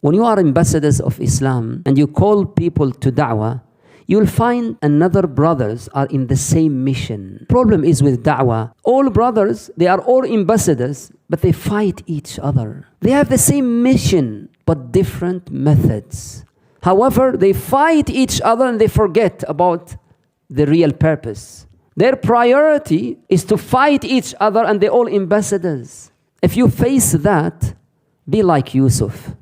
When you are ambassadors of Islam and you call people to Dawah, you'll find another brothers are in the same mission. Problem is with Dawah, all brothers, they are all ambassadors, but they fight each other. They have the same mission, but different methods. However, they fight each other and they forget about the real purpose. Their priority is to fight each other and they're all ambassadors. If you face that, be like Yusuf.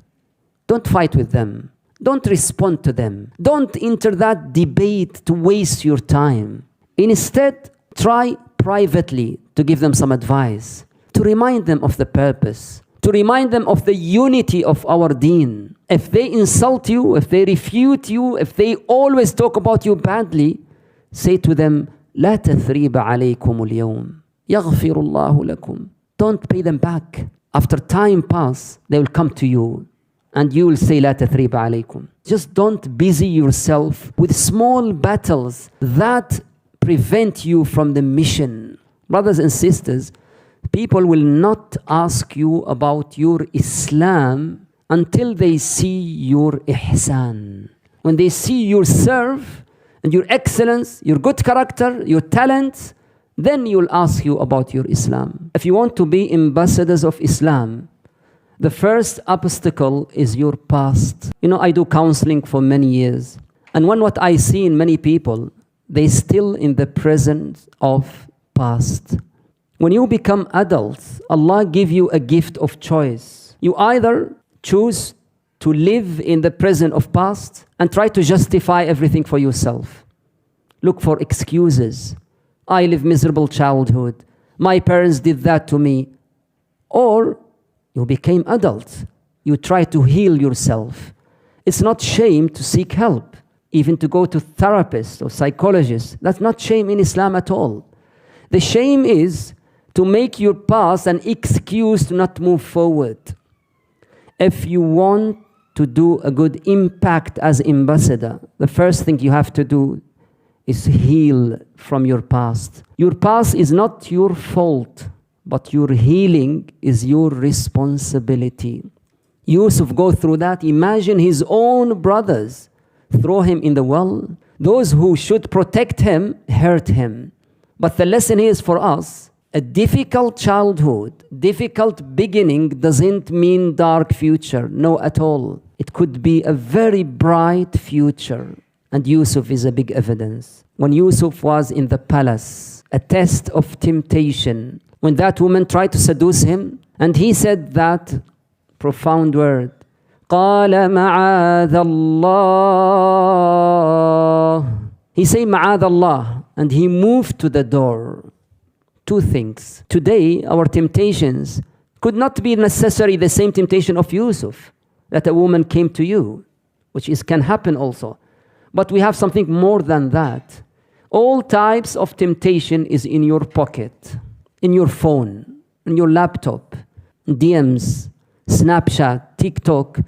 Don't fight with them. Don't respond to them. Don't enter that debate to waste your time. Instead, try privately to give them some advice, to remind them of the purpose, to remind them of the unity of our deen. If they insult you, if they refute you, if they always talk about you badly, say to them, لا تثريب عليكم اليوم يغفر الله لكم. Don't pay them back. After time pass, they will come to you and you will say لا تثريب عليكم. Just don't busy yourself with small battles that prevent you from the mission. Brothers and sisters, people will not ask you about your Islam until they see your ihsan. When they see your serve and your excellence, your good character, your talent, then you'll ask you about your Islam. If you want to be ambassadors of Islam, the first obstacle is your past. You know, I do counseling for many years. And what I see in many people, they still in the presence of past. When you become adults, Allah give you a gift of choice. You either choose to live in the present of past and try to justify everything for yourself. Look for excuses. I live miserable childhood. My parents did that to me. Or you became adult. You try to heal yourself. It's not shame to seek help, even to go to therapists or psychologists. That's not shame in Islam at all. The shame is to make your past an excuse to not move forward. If you want to do a good impact as ambassador, the first thing you have to do is heal from your past. Your past is not your fault, but your healing is your responsibility. Yusuf go through that. Imagine his own brothers throw him in the well. Those who should protect him hurt him. But the lesson is for us, a difficult childhood, difficult beginning doesn't mean dark future. No, at all. It could be a very bright future. And Yusuf is a big evidence. When Yusuf was in the palace, a test of temptation, when that woman tried to seduce him, and he said that profound word, قَالَ مَعَاذَ اللَّهِ. He said, مَعَاذَ اللَّهِ, and he moved to the door. Two things. Today, our temptations could not be necessarily the same temptation of Yusuf, that a woman came to you, which can happen also. But we have something more than that. All types of temptation is in your pocket, in your phone, in your laptop, DMs, Snapchat, TikTok,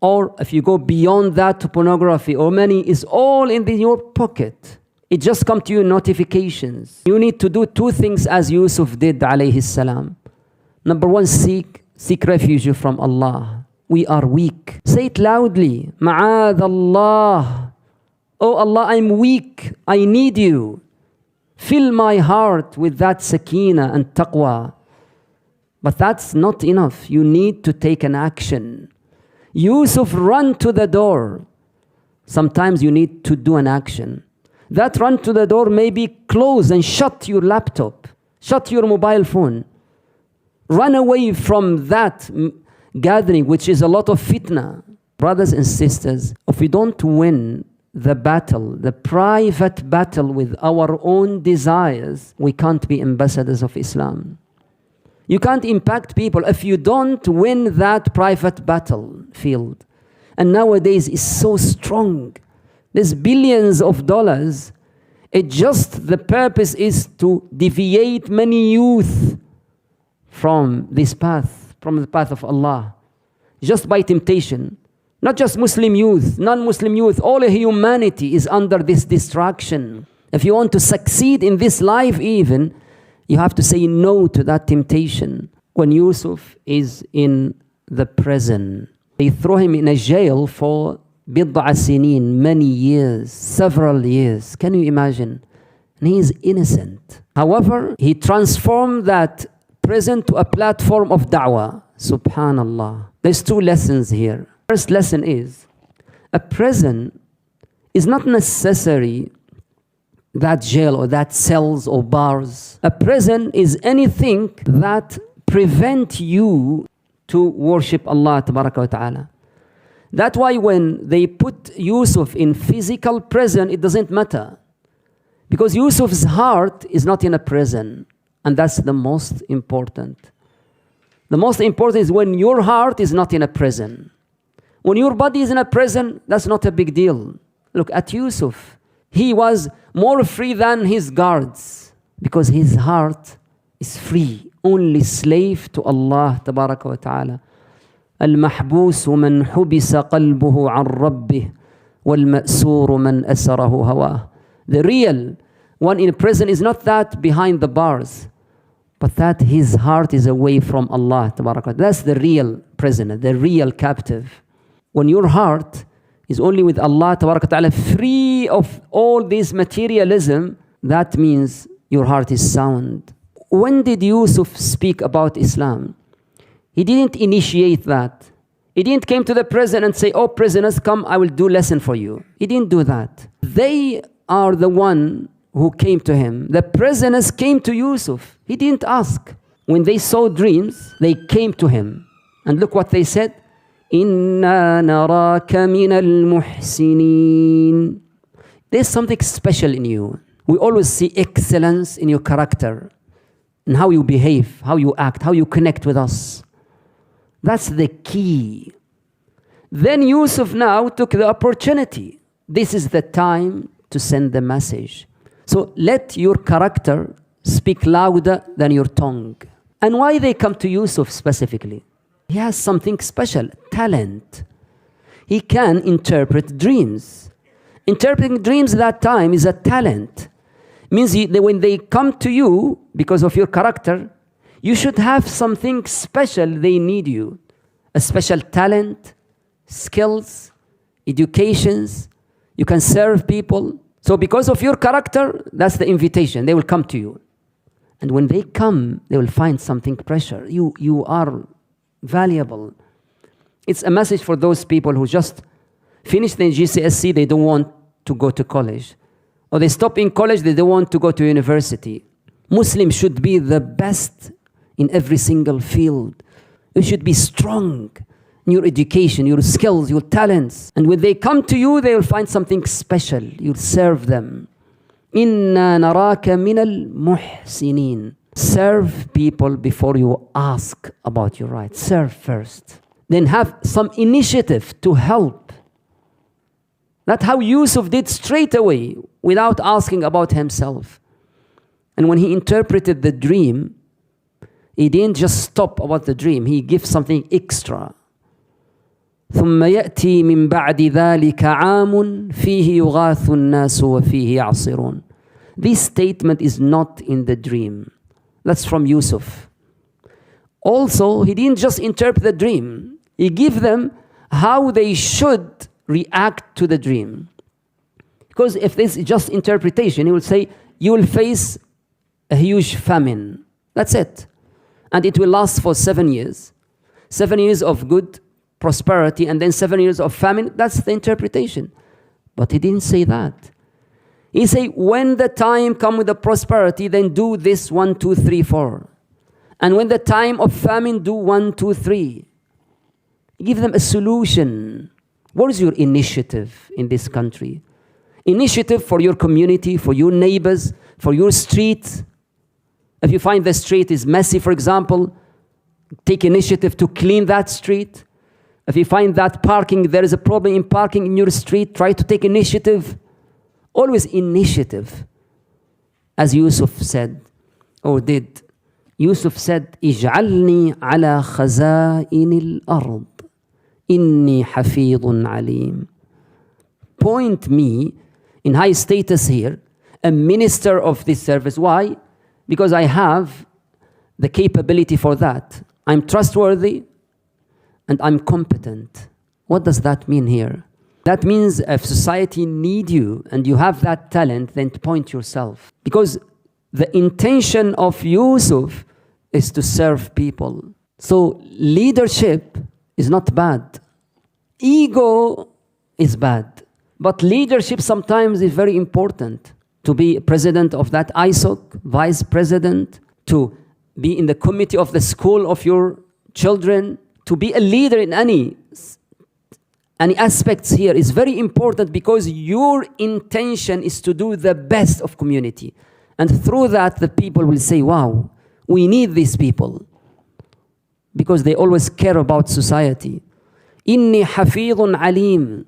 or if you go beyond that to pornography or money, is all in your pocket. It just comes to you notifications. You need to do two things as Yusuf did, alayhi salam. Number one, seek refuge from Allah. We are weak. Say it loudly. Ma'ad Allah. Oh Allah, I'm weak. I need you. Fill my heart with that sakina and taqwa. But that's not enough. You need to take an action. Yusuf ran to the door. Sometimes you need to do an action. That run to the door may be close and shut your laptop, shut your mobile phone. Run away from that gathering, which is a lot of fitna. Brothers and sisters, if we don't win the battle, the private battle with our own desires, we can't be ambassadors of Islam. You can't impact people if you don't win that private battlefield. And nowadays it's so strong. There's billions of dollars. The purpose is to deviate many youth from this path, from the path of Allah. Just by temptation. Not just Muslim youth, non-Muslim youth, all of humanity is under this distraction. If you want to succeed in this life even, you have to say no to that temptation. When Yusuf is in the present, They throw him in a jail for بضع سنين, many years, several years. Can you imagine? And he is innocent. However, he transformed that prison to a platform of da'wah. Subhanallah. There's two lessons here. First lesson is, a prison is not necessary that jail or that cells or bars. A prison is anything that prevent you to worship Allah tabaraka wa ta'ala. That's why when they put Yusuf in physical prison, it doesn't matter. Because Yusuf's heart is not in a prison. And that's the most important. The most important is when your heart is not in a prison. When your body is in a prison, that's not a big deal. Look at Yusuf. He was more free than his guards because his heart is free, only slave to Allah tabaraka wa ta'ala. المحبوس من حبس قلبه عن ربه والمأسور من أسره هواه. The real one in prison is not that behind the bars, but that his heart is away from Allah tabaraka wa ta'ala. That's the real prisoner, the real captive. When your heart is only with Allah tabaraka wa ta'ala, free of all this materialism, that means your heart is sound. When did Yusuf speak about Islam? He didn't initiate that. He didn't came to the prison and say, oh, prisoners, come, I will do lesson for you. He didn't do that. They are the one who came to him. The prisoners came to Yusuf. He didn't ask. When they saw dreams, they came to him. And look what they said. إِنَّا نَرَاكَ مِنَ الْمُحْسِنِينَ. There's something special in you. We always see excellence in your character, in how you behave, how you act, how you connect with us. That's the key. Then Yusuf now took the opportunity. This is the time to send the message. So let your character speak louder than your tongue. And why they come to Yusuf specifically? He has something special, talent. He can interpret dreams. Interpreting dreams at that time is a talent. Means that when they come to you because of your character, you should have something special. They need you. A special talent, skills, educations. You can serve people. So because of your character, that's the invitation. They will come to you. And when they come, they will find something precious. You are valuable. It's a message for those people who just finished the GCSE, they don't want to go to college. Or they stop in college, they don't want to go to university. Muslims should be the best in every single field. You should be strong in your education, your skills, your talents. And when they come to you, they will find something special. You'll serve them. إِنَّا نَرَاكَ مِنَ الْمُحْسِنِينَ. Serve people before you ask about your rights. Serve first. Then have some initiative to help. That's how Yusuf did straight away without asking about himself. And when he interpreted the dream, he didn't just stop about the dream. He gives something extra. ثم يأتي من بعد ذلك عام فيه يغاث الناس وفيه يعصرون. This statement is not in the dream. That's from Yusuf. Also, he didn't just interpret the dream. He gave them how they should react to the dream. Because if this is just interpretation, he will say, you will face a huge famine. That's it. And it will last for 7 years. 7 years of good prosperity and then 7 years of famine. That's the interpretation. But he didn't say that. He said, when the time comes with the prosperity, then do this 1, 2, 3, 4. And when the time of famine, do 1, 2, 3. Give them a solution. What is your initiative in this country? Initiative for your community, for your neighbors, for your street. If you find the street is messy, for example, take initiative to clean that street. If you find that there is a problem in parking in your street, try to take initiative. Always initiative. As Yusuf said, or did. Yusuf said, اجعلني على خزائن الأرض إني حفيظ عليم. Point me in high status here, a minister of this service. Why? Because I have the capability for that. I'm trustworthy. and I'm competent. What does that mean here? That means if society need you and you have that talent, then point yourself. Because the intention of Yusuf is to serve people. So leadership is not bad. Ego is bad. But leadership sometimes is very important. To be president of that ISOC, vice president, to be in the committee of the school of your children, to be a leader in any aspects here is very important, because your intention is to do the best of community. And through that, the people will say, wow, we need these people. Because they always care about society. Inni hafidun alim.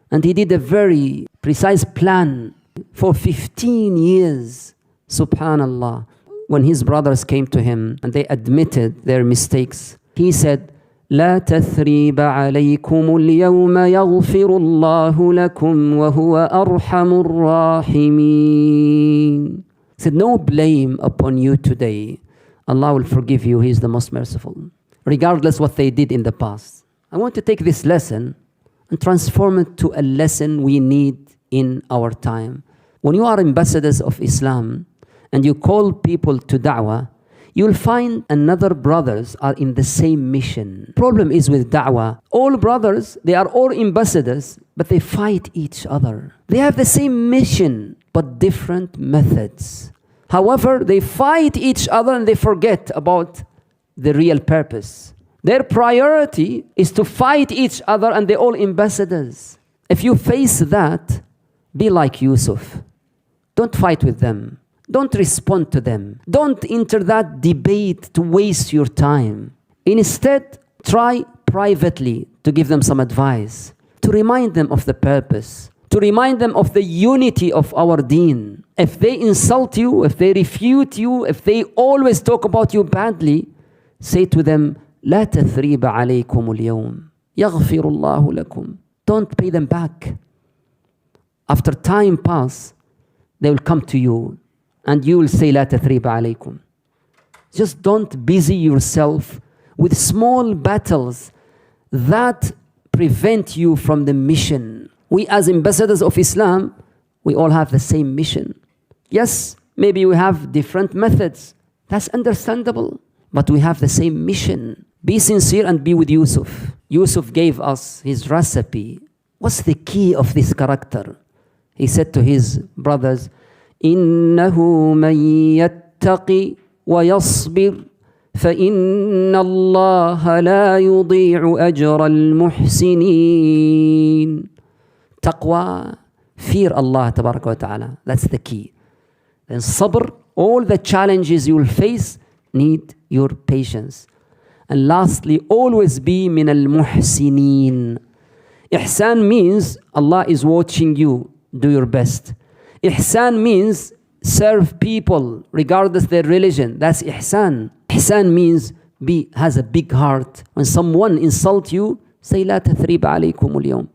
And he did a very precise plan for 15 years. Subhanallah. When his brothers came to him and they admitted their mistakes, he said, لا تثريب عليكم اليوم يغفر الله لكم وهو أرحم الراحمين. He said, no blame upon you today. Allah will forgive you. He is the most merciful. Regardless what they did in the past. I want to take this lesson and transform it to a lesson we need in our time. When you are ambassadors of Islam and you call people to Dawah, you'll find another brothers are in the same mission. Problem is with Dawah, all brothers, they are all ambassadors, but they fight each other. They have the same mission, but different methods. However, they fight each other and they forget about the real purpose. Their priority is to fight each other and they're all ambassadors. If you face that, be like Yusuf. Don't fight with them. Don't respond to them. Don't enter that debate to waste your time. Instead, try privately to give them some advice, to remind them of the purpose, to remind them of the unity of our deen. If they insult you, if they refute you, if they always talk about you badly, say to them, لا تثريب عليكم اليوم يغفر الله لكم. Don't pay them back. After time pass, they will come to you and you will say لا تثريب عليكم. Just don't busy yourself with small battles that prevent you from the mission. We as ambassadors of Islam, we all have the same mission. Yes, maybe we have different methods. That's understandable. But we have the same mission. Be sincere and be with Yusuf. Yusuf gave us his recipe. What's the key of this character? He said to his brothers, إِنَّهُ مَن يَتَّقِ وَيَصْبِرْ فَإِنَّ اللَّهَ لَا يُضِيعُ أَجْرَ الْمُحْسِنِينَ. Taqwa, fear Allah tabaraka wa ta'ala. That's the key. Then sabr, all the challenges you will face need your patience. And lastly, always be min al-muhsinin. Ihsan means Allah is watching you. Do your best. Ihsan means serve people regardless their religion. That's ihsan. Ihsan means has a big heart. When someone insults you, say لا تثريب عليكم اليوم.